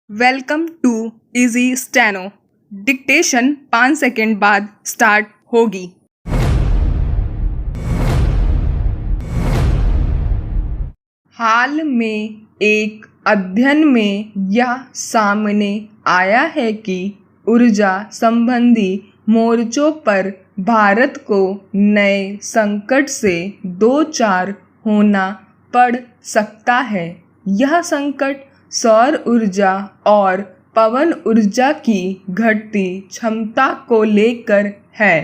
Welcome to easy steno. Dictation 5 second बाद start होगी। हाल में एक अध्ययन में यह सामने आया है कि ऊर्जा संबंधी मोर्चों पर भारत को नए संकट से दो चार होना पड़ सकता है। यह संकट सौर ऊर्जा और पवन ऊर्जा की घटती क्षमता को लेकर है।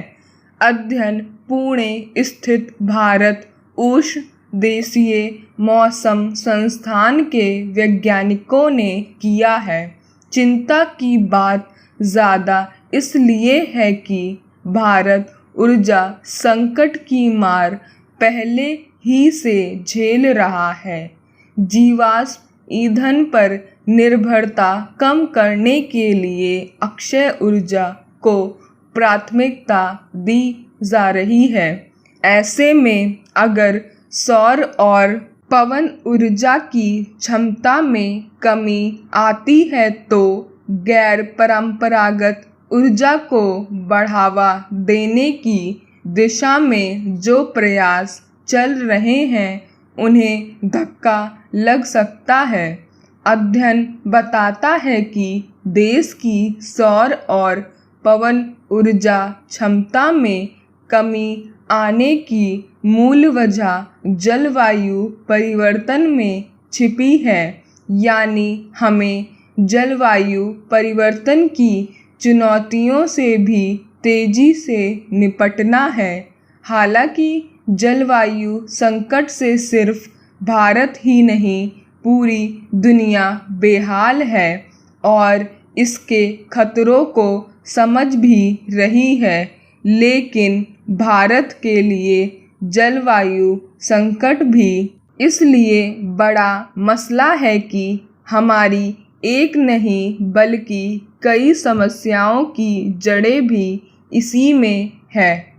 अध्ययन पुणे स्थित भारत उष्ण देशीय मौसम संस्थान के वैज्ञानिकों ने किया है। चिंता की बात ज़्यादा इसलिए है कि भारत ऊर्जा संकट की मार पहले ही से झेल रहा है। जीवाश्म ईंधन पर निर्भरता कम करने के लिए अक्षय ऊर्जा को प्राथमिकता दी जा रही है। ऐसे में अगर सौर और पवन ऊर्जा की क्षमता में कमी आती है तो गैर परंपरागत ऊर्जा को बढ़ावा देने की दिशा में जो प्रयास चल रहे हैं उन्हें धक्का लग सकता है। अध्ययन बताता है कि देश की सौर और पवन ऊर्जा क्षमता में कमी आने की मूल वजह जलवायु परिवर्तन में छिपी है। यानी हमें जलवायु परिवर्तन की चुनौतियों से भी तेजी से निपटना है। हालांकि जलवायु संकट से सिर्फ भारत ही नहीं पूरी दुनिया बेहाल है और इसके खतरों को समझ भी रही है। लेकिन भारत के लिए जलवायु संकट भी इसलिए बड़ा मसला है कि हमारी एक नहीं बल्कि कई समस्याओं की जड़ें भी इसी में है।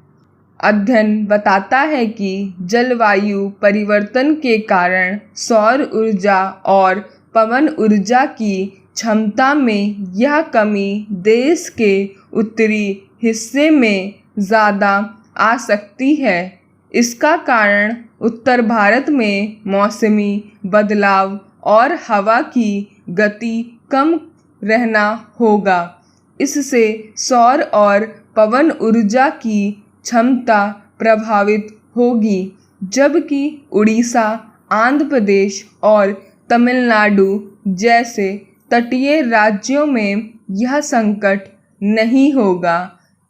अध्ययन बताता है कि जलवायु परिवर्तन के कारण सौर ऊर्जा और पवन ऊर्जा की क्षमता में यह कमी देश के उत्तरी हिस्से में ज़्यादा आ सकती है। इसका कारण उत्तर भारत में मौसमी बदलाव और हवा की गति कम रहना होगा। इससे सौर और पवन ऊर्जा की क्षमता प्रभावित होगी, जबकि उड़ीसा, आंध्र प्रदेश और तमिलनाडु जैसे तटीय राज्यों में यह संकट नहीं होगा।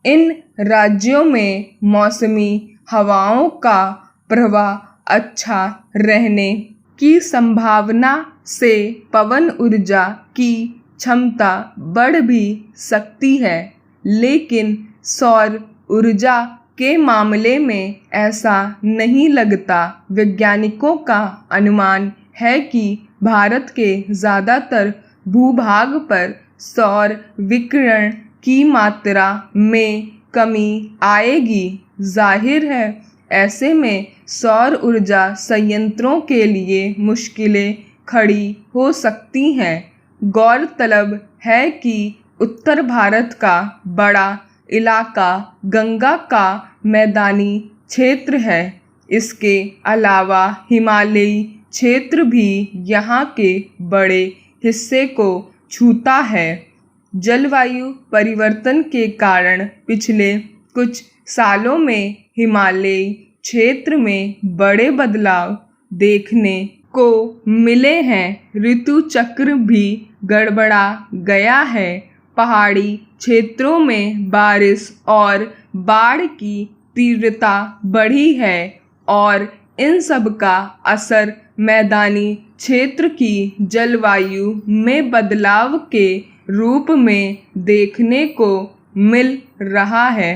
इन राज्यों में मौसमी हवाओं का प्रवाह अच्छा रहने की संभावना से पवन ऊर्जा की क्षमता बढ़ भी सकती है। लेकिन सौर ऊर्जा के मामले में ऐसा नहीं लगता। वैज्ञानिकों का अनुमान है कि भारत के ज़्यादातर भूभाग पर सौर विकिरण की मात्रा में कमी आएगी। जाहिर है ऐसे में सौर ऊर्जा संयंत्रों के लिए मुश्किलें खड़ी हो सकती हैं। गौरतलब है कि उत्तर भारत का बड़ा इलाका गंगा का मैदानी क्षेत्र है। इसके अलावा हिमालयी क्षेत्र भी यहाँ के बड़े हिस्से को छूता है। जलवायु परिवर्तन के कारण पिछले कुछ सालों में हिमालयी क्षेत्र में बड़े बदलाव देखने को मिले हैं। ऋतु चक्र भी गड़बड़ा गया है। पहाड़ी क्षेत्रों में बारिश और बाढ़ की तीव्रता बढ़ी है और इन सब का असर मैदानी क्षेत्र की जलवायु में बदलाव के रूप में देखने को मिल रहा है।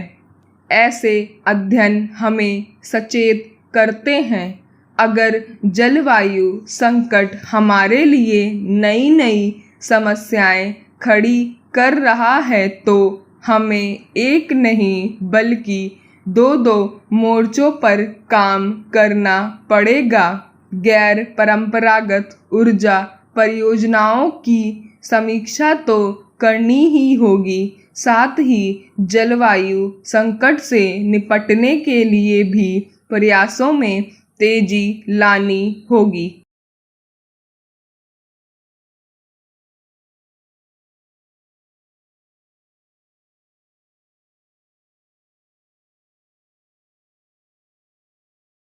ऐसे अध्ययन हमें सचेत करते हैं। अगर जलवायु संकट हमारे लिए नई नई समस्याएं खड़ी कर रहा है तो हमें एक नहीं बल्कि दो मोर्चों पर काम करना पड़ेगा। गैर परंपरागत ऊर्जा परियोजनाओं की समीक्षा तो करनी ही होगी, साथ ही जलवायु संकट से निपटने के लिए भी प्रयासों में तेजी लानी होगी।